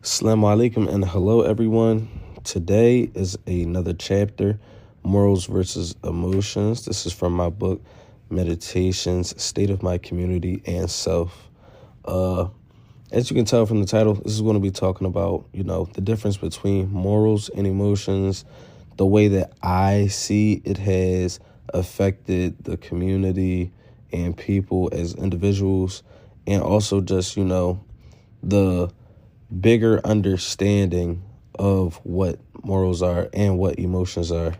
Assalamu alaikum and hello everyone. Today is another chapter, Morals versus Emotions. This is from my book, Meditations, State of My Community and Self. As you can tell from the title, this is going to be talking about, the difference between morals and emotions, the way that I see it has affected the community and people as individuals, and also just, the bigger understanding of what morals are and what emotions are.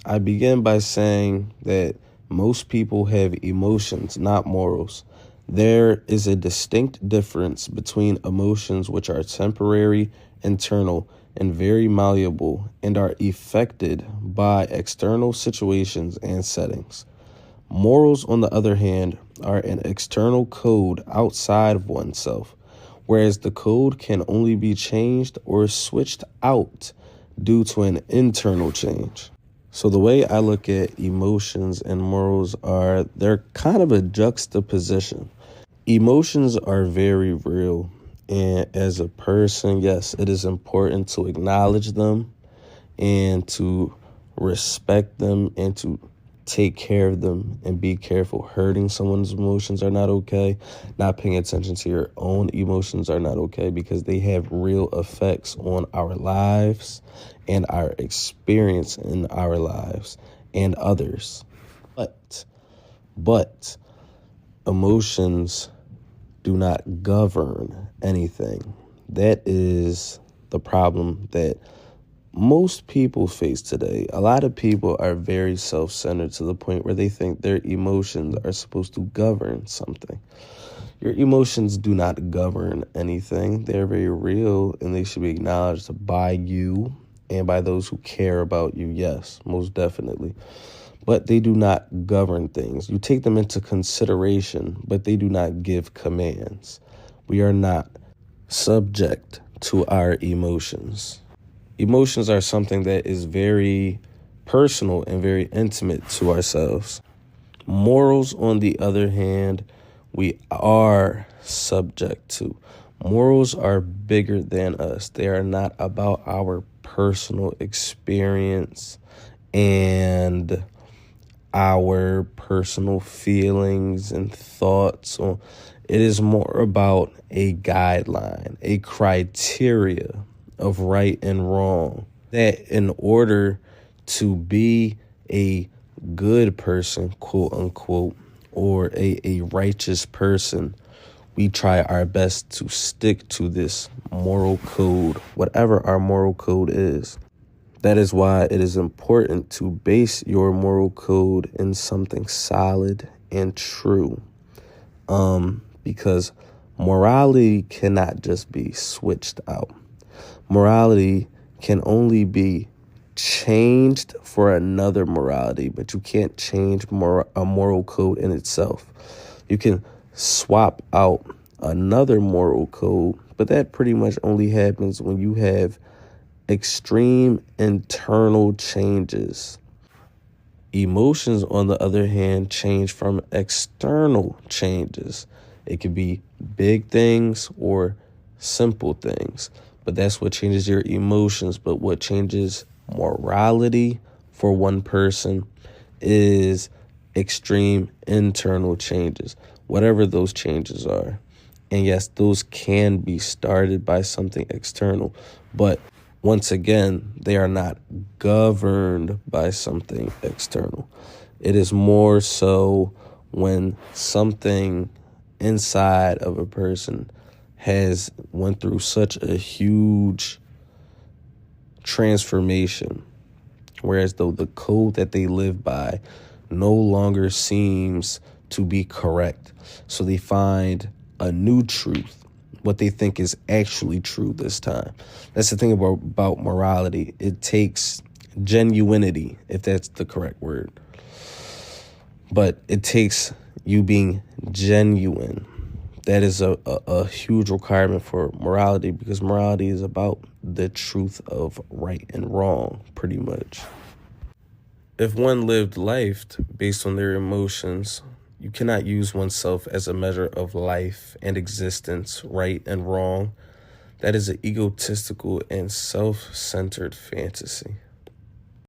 I begin by saying that most people have emotions, not morals. There is a distinct difference between emotions, which are temporary, internal, and very malleable, and are affected by external situations and settings. Morals, on the other hand, are an external code outside of oneself, whereas the code can only be changed or switched out due to an internal change. So the way I look at emotions and morals are they're kind of a juxtaposition. Emotions are very real, and as a person, yes, it is important to acknowledge them and to respect them and to take care of them and be careful. Hurting someone's emotions are not okay. Not paying attention to your own emotions are not okay, because they have real effects on our lives and our experience in our lives and others. But emotions do not govern anything. That is the problem that most people face today. A lot of people are very self-centered to the point where they think their emotions are supposed to govern something. Your emotions do not govern anything. They're very real, and they should be acknowledged by you and by those who care about you. Yes, most definitely. But they do not govern things. You take them into consideration, but they do not give commands. We are not subject to our emotions. Emotions are something that is very personal and very intimate to ourselves. Morals, on the other hand, we are subject to. Morals are bigger than us. They are not about our personal experience and our personal feelings and thoughts. It is more about a guideline, a criteria of right and wrong, that in order to be a good person, quote unquote, or a righteous person, we try our best to stick to this moral code, whatever our moral code is. That is why it is important to base your moral code in something solid and true. Because morality cannot just be switched out. Morality can only be changed for another morality, but you can't change a moral code in itself. You can swap out another moral code, but that pretty much only happens when you have extreme internal changes. Emotions, on the other hand, change from external changes. It could be big things or simple things, but that's what changes your emotions. But what changes morality for one person is extreme internal changes, whatever those changes are. And yes, those can be started by something external, but once again, they are not governed by something external. It is more so when something inside of a person has went through such a huge transformation, whereas though the code that they live by no longer seems to be correct. So they find a new truth, what they think is actually true this time. That's the thing about morality. It takes genuinity, if that's the correct word. But it takes you being genuine. That is a huge requirement for morality, because morality is about the truth of right and wrong, pretty much. If one lived life based on their emotions, you cannot use oneself as a measure of life and existence, right and wrong. That is an egotistical and self-centered fantasy.